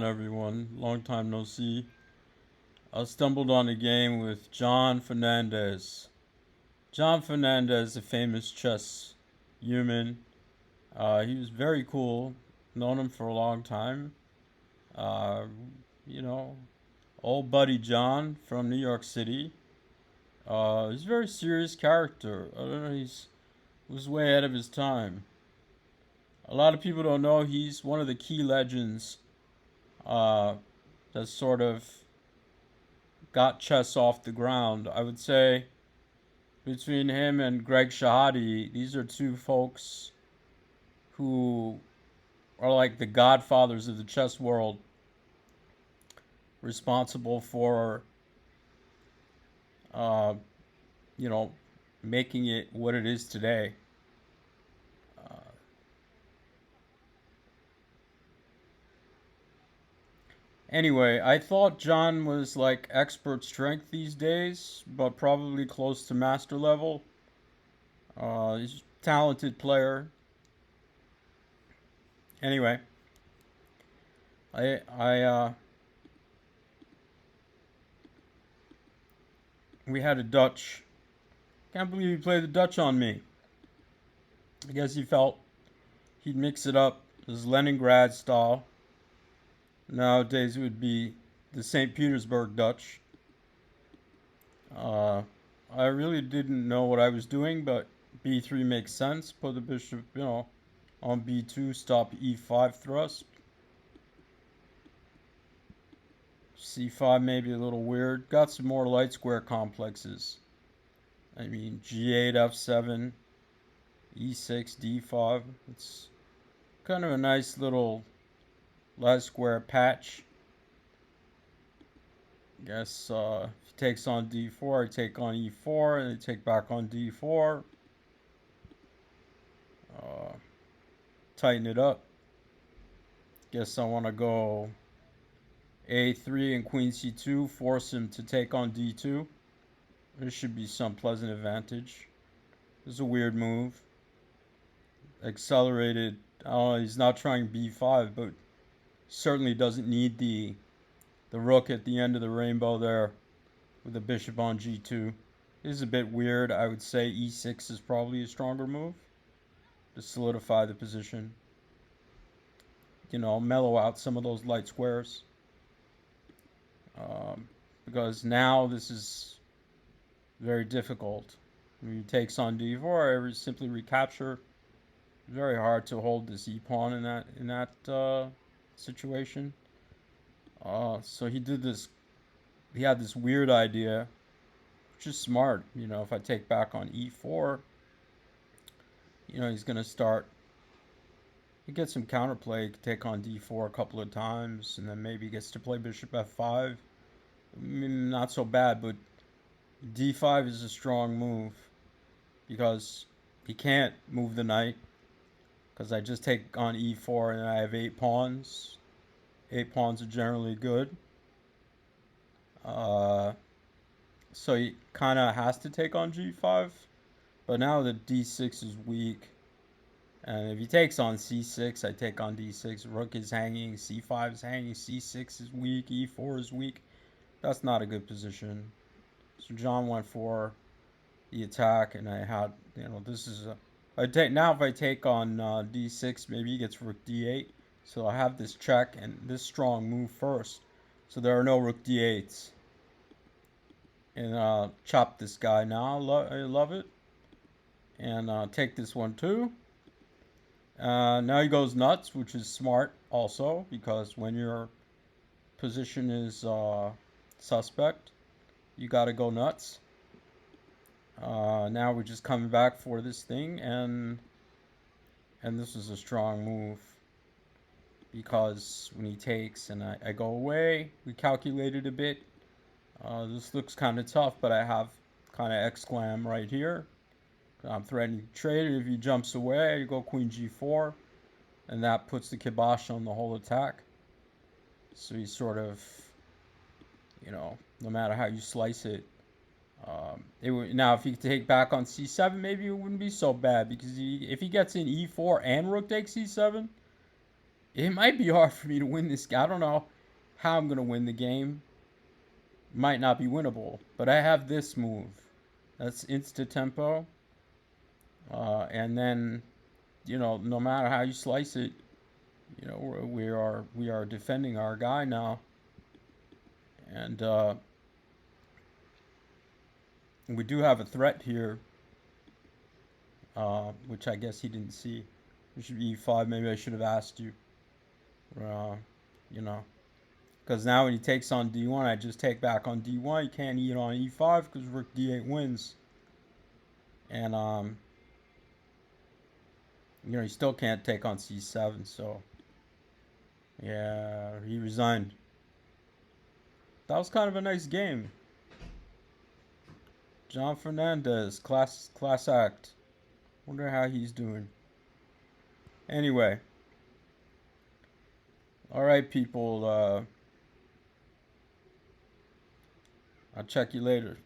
Everyone, long time no see. I stumbled on a game with John Fernandez. John Fernandez, a famous chess human. He was very cool. Known him for a long time. Uh, you know, old buddy John from New York City. He's a very serious character. I don't know. Was way ahead of his time. A lot of people don't know he's one of the key legends. That sort of got chess off the ground. I would say between him and Greg Shahade, these are two folks who are like the godfathers of the chess world, responsible for, uh, you know, making it what it is today. Uh, anyway, I thought John was like expert strength these days, but probably close to master level. He's a talented player. Anyway, I we had a Dutch. Can't believe he played the Dutch on me. I guess he felt he'd mix it up, his Leningrad style. Nowadays it would be the St. Petersburg Dutch. Uh, I really didn't know what I was doing, but b3 makes sense. Put the bishop, on b2, stop e5 thrust. c5 maybe a little weird. Got some more light square complexes. I mean, g8, f7, e6, d5. It's kind of a nice little light square patch. Guess if he takes on d4, I take on e4, and I take back on d4. Uh, Tighten it up. Guess I want to go a3 and queen c2, force him to take on d2. There should be some pleasant advantage. This is a weird move. Accelerated. Oh, he's not trying b5, but certainly doesn't need the rook at the end of the rainbow there with the bishop on g2. This is a bit weird. I would say e6 is probably a stronger move to solidify the position. Mellow out some of those light squares. Because now this is very difficult. When he takes on d4, I simply recapture. Very hard to hold this e pawn in that situation. So he did this. He had this weird idea, which is smart. If I take back on e4, he's gonna start. He gets some counterplay. He can take on d4 a couple of times, and then maybe gets to play bishop f5. Not so bad, but d5 is a strong move because he can't move the knight because I just take on e4 and I have 8 pawns. 8 pawns are generally good. So he kind of has to take on g5. But now the d6 is weak. And if he takes on c6, I take on d6. Rook is hanging, c5 is hanging, c6 is weak, e4 is weak. That's not a good position. So John went for the attack, and I had, this is a. If I take on d6, maybe he gets rook d8. So I have this check and this strong move first. So there are no rook d8s. And chop this guy now. I love it. And take this one too. Now he goes nuts, which is smart also, because when your position is suspect, you gotta go nuts. Now we're just coming back for this thing, and this is a strong move because when he takes and I go away, we calculated a bit. This looks kind of tough, but I have kind of exclam right here. I'm threatening to trade it. If he jumps away, I go queen g4, and that puts the kibosh on the whole attack. So he's sort of, no matter how you slice it, now if he could take back on c7, maybe it wouldn't be so bad because if he gets in e4 and rook takes c7, It might be hard for me to win this. I don't know how I'm gonna win the game. Might not be winnable, but I have this move. That's insta tempo, and then no matter how you slice it, we are defending our guy now, and we do have a threat here, which I guess he didn't see. It should be e5. Maybe I should have asked you. Uh, you know, because now when he takes on d1, I just take back on d1. He can't eat on e5 because rook d8 wins, and he still can't take on c7. So yeah, he resigned. That was kind of a nice game. John Fernandez, class act. Wonder how he's doing. Anyway, all right, people. I'll check you later.